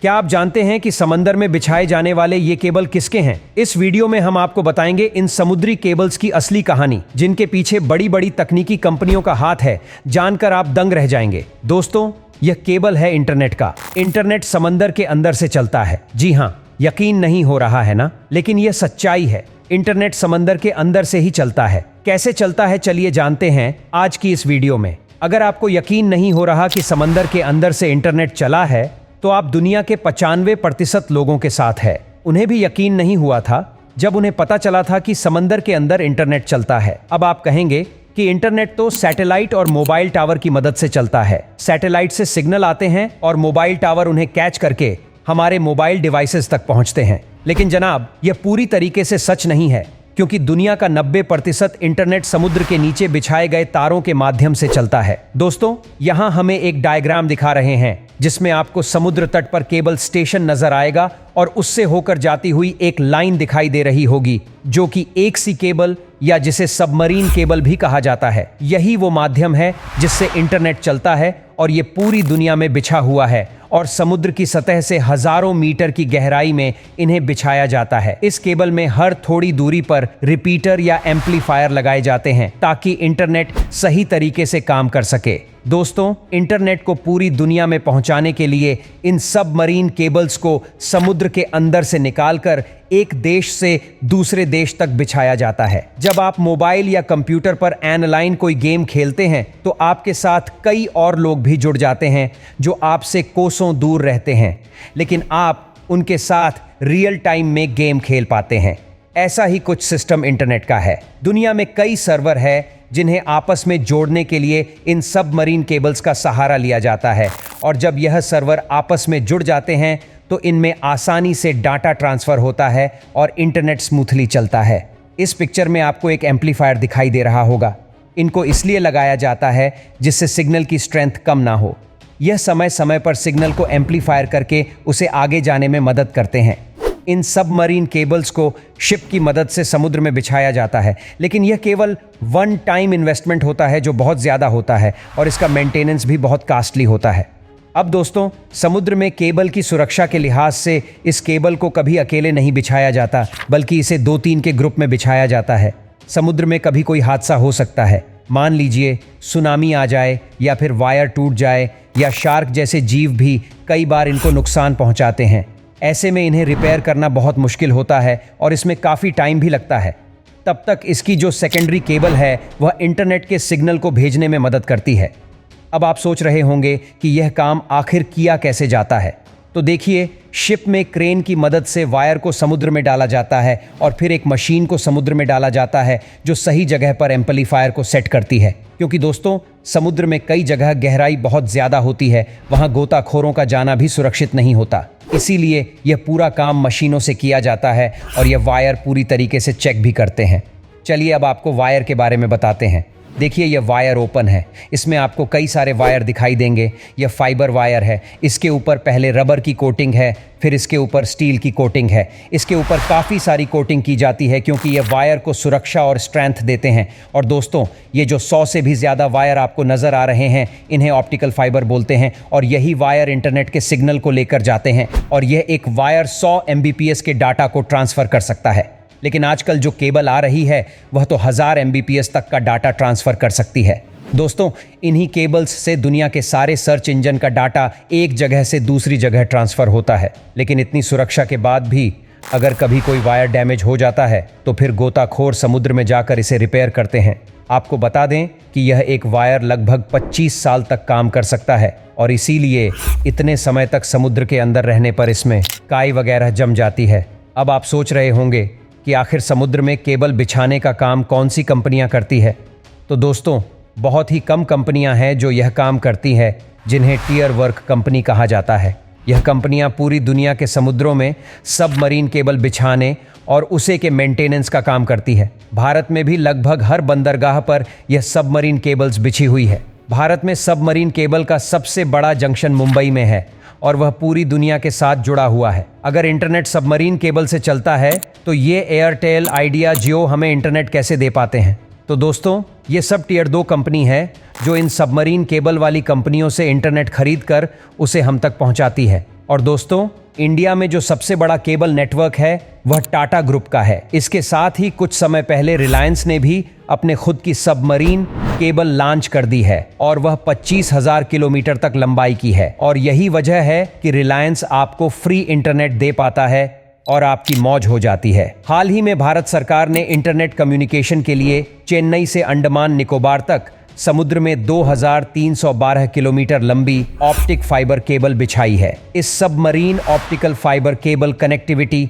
क्या आप जानते हैं कि समंदर में बिछाए जाने वाले ये केबल किसके हैं? इस वीडियो में हम आपको बताएंगे इन समुद्री केबल्स की असली कहानी, जिनके पीछे बड़ी बड़ी तकनीकी कंपनियों का हाथ है। जानकर आप दंग रह जाएंगे। दोस्तों, यह केबल है इंटरनेट का। इंटरनेट समंदर के अंदर से चलता है। जी हाँ, यकीन नहीं हो रहा है ना? लेकिन यह सच्चाई है। इंटरनेट समंदर के अंदर से ही चलता है। कैसे चलता है, चलिए जानते हैं आज की इस वीडियो में। अगर आपको यकीन नहीं हो रहा कि समंदर के अंदर से इंटरनेट चला है, तो आप दुनिया के 95% लोगों के साथ है। उन्हें भी यकीन नहीं हुआ था जब उन्हें पता चला था कि समंदर के अंदर इंटरनेट चलता है। अब आप कहेंगे कि इंटरनेट तो सैटेलाइट और मोबाइल टावर की मदद से चलता है। सैटेलाइट से सिग्नल आते हैं और मोबाइल टावर उन्हें कैच करके हमारे मोबाइल डिवाइसेस तक पहुंचते हैं। लेकिन जनाब, यह पूरी तरीके से सच नहीं है, क्योंकि दुनिया का 90% इंटरनेट समुद्र के नीचे बिछाए गए तारों के माध्यम से चलता है। दोस्तों, यहां हमें एक डायग्राम दिखा रहे हैं जिसमें आपको समुद्र तट पर केबल स्टेशन नजर आएगा और उससे होकर जाती हुई एक लाइन दिखाई दे रही होगी, जो कि एक सी केबल या जिसे सबमरीन केबल भी कहा जाता है। यही वो माध्यम है जिससे इंटरनेट चलता है और ये पूरी दुनिया में बिछा हुआ है और समुद्र की सतह से हजारों मीटर की गहराई में इन्हें बिछाया जाता है। इस केबल में हर थोड़ी दूरी पर रिपीटर या एम्पलीफायर लगाए जाते हैं ताकि इंटरनेट सही तरीके से काम कर सके। दोस्तों, इंटरनेट को पूरी दुनिया में पहुंचाने के लिए इन सबमरीन केबल्स को समुद्र के अंदर से निकालकर एक देश से दूसरे देश तक बिछाया जाता है। जब आप मोबाइल या कंप्यूटर पर ऑनलाइन कोई गेम खेलते हैं, तो आपके साथ कई और लोग भी जुड़ जाते हैं जो आपसे कोसों दूर रहते हैं, लेकिन आप उनके साथ रियल टाइम में गेम खेल पाते हैं। ऐसा ही कुछ सिस्टम इंटरनेट का है। दुनिया में कई सर्वर है जिन्हें आपस में जोड़ने के लिए इन सबमरीन केबल्स का सहारा लिया जाता है, और जब यह सर्वर आपस में जुड़ जाते हैं तो इनमें आसानी से डाटा ट्रांसफर होता है और इंटरनेट स्मूथली चलता है। इस पिक्चर में आपको एक एम्पलीफायर दिखाई दे रहा होगा। इनको इसलिए लगाया जाता है जिससे सिग्नल की स्ट्रेंथ कम ना हो। यह समय समय पर सिग्नल को एम्पलीफायर करके उसे आगे जाने में मदद करते हैं। इन सबमरीन केबल्स को शिप की मदद से समुद्र में बिछाया जाता है, लेकिन यह केवल वन टाइम इन्वेस्टमेंट होता है जो बहुत ज़्यादा होता है, और इसका मेंटेनेंस भी बहुत कास्टली होता है। अब दोस्तों, समुद्र में केबल की सुरक्षा के लिहाज से इस केबल को कभी अकेले नहीं बिछाया जाता, बल्कि इसे 2-3 के ग्रुप में बिछाया जाता है। समुद्र में कभी कोई हादसा हो सकता है। मान लीजिए सुनामी आ जाए, या फिर वायर टूट जाए, या शार्क जैसे जीव भी कई बार इनको नुकसान पहुंचाते हैं। ऐसे में इन्हें रिपेयर करना बहुत मुश्किल होता है और इसमें काफ़ी टाइम भी लगता है। तब तक इसकी जो सेकेंडरी केबल है वह इंटरनेट के सिग्नल को भेजने में मदद करती है। अब आप सोच रहे होंगे कि यह काम आखिर किया कैसे जाता है। तो देखिए, शिप में क्रेन की मदद से वायर को समुद्र में डाला जाता है और फिर एक मशीन को समुद्र में डाला जाता है जो सही जगह पर एम्पलीफायर को सेट करती है। क्योंकि दोस्तों, समुद्र में कई जगह गहराई बहुत ज़्यादा होती है, वहाँ गोताखोरों का जाना भी सुरक्षित नहीं होता। इसीलिए यह पूरा काम मशीनों से किया जाता है और यह वायर पूरी तरीके से चेक भी करते हैं। चलिए अब आपको वायर के बारे में बताते हैं। देखिए, यह वायर ओपन है। इसमें आपको कई सारे वायर दिखाई देंगे। यह फाइबर वायर है। इसके ऊपर पहले रबर की कोटिंग है, फिर इसके ऊपर स्टील की कोटिंग है। इसके ऊपर काफ़ी सारी कोटिंग की जाती है क्योंकि यह वायर को सुरक्षा और स्ट्रेंथ देते हैं। और दोस्तों, ये जो 100 से भी ज़्यादा वायर आपको नज़र आ रहे हैं, इन्हें ऑप्टिकल फाइबर बोलते हैं, और यही वायर इंटरनेट के सिग्नल को लेकर जाते हैं, और यह एक वायर 100 Mbps के डाटा को ट्रांसफ़र कर सकता है। लेकिन आजकल जो केबल आ रही है वह तो 1000 Mbps तक का डाटा ट्रांसफ़र कर सकती है। दोस्तों, इन्हीं केबल्स से दुनिया के सारे सर्च इंजन का डाटा एक जगह से दूसरी जगह ट्रांसफ़र होता है। लेकिन इतनी सुरक्षा के बाद भी अगर कभी कोई वायर डैमेज हो जाता है तो फिर गोताखोर समुद्र में जाकर इसे रिपेयर करते हैं। आपको बता दें कि यह एक वायर लगभग 25 साल तक काम कर सकता है, और इसीलिए इतने समय तक समुद्र के अंदर रहने पर इसमें काई वगैरह जम जाती है। अब आप सोच रहे होंगे कि आखिर समुद्र में केबल बिछाने का काम कौन सी कंपनियां करती है? तो दोस्तों, बहुत ही कम कंपनियां हैं जो यह काम करती हैं, जिन्हें टियर वर्क कंपनी कहा जाता है। यह कंपनियां पूरी दुनिया के समुद्रों में सबमरीन केबल बिछाने और उसे के मेंटेनेंस का काम करती है। भारत में भी लगभग हर बंदरगाह पर यह सबमरीन केबल्स बिछी हुई है। भारत में सबमरीन केबल का सबसे बड़ा जंक्शन मुंबई में है और वह पूरी दुनिया के साथ जुड़ा हुआ है। अगर इंटरनेट सबमरीन केबल से चलता है तो ये एयरटेल, आइडिया, जियो हमें इंटरनेट कैसे दे पाते हैं? तो दोस्तों, ये सब टियर 2 कंपनी है जो इन सबमरीन केबल वाली कंपनियों से इंटरनेट खरीद कर उसे हम तक पहुंचाती है। और दोस्तों, इंडिया में जो सबसे बड़ा केबल नेटवर्क है वह टाटा ग्रुप का है। इसके साथ ही कुछ समय पहले रिलायंस ने भी अपने खुद की सबमरीन केबल लॉन्च कर दी है और वह 25,000 किलोमीटर तक लंबाई की है। और यही वजह है कि रिलायंस आपको फ्री इंटरनेट दे पाता है और आपकी मौज हो जाती है। हाल ही में भारत सरकार ने इंटरनेट कम्युनिकेशन के लिए चेन्नई से अंडमान निकोबार तक समुद्र में 2312 किलोमीटर लंबी ऑप्टिक फाइबर केबल बिछाई है। इस submarine optical fibre cable connectivity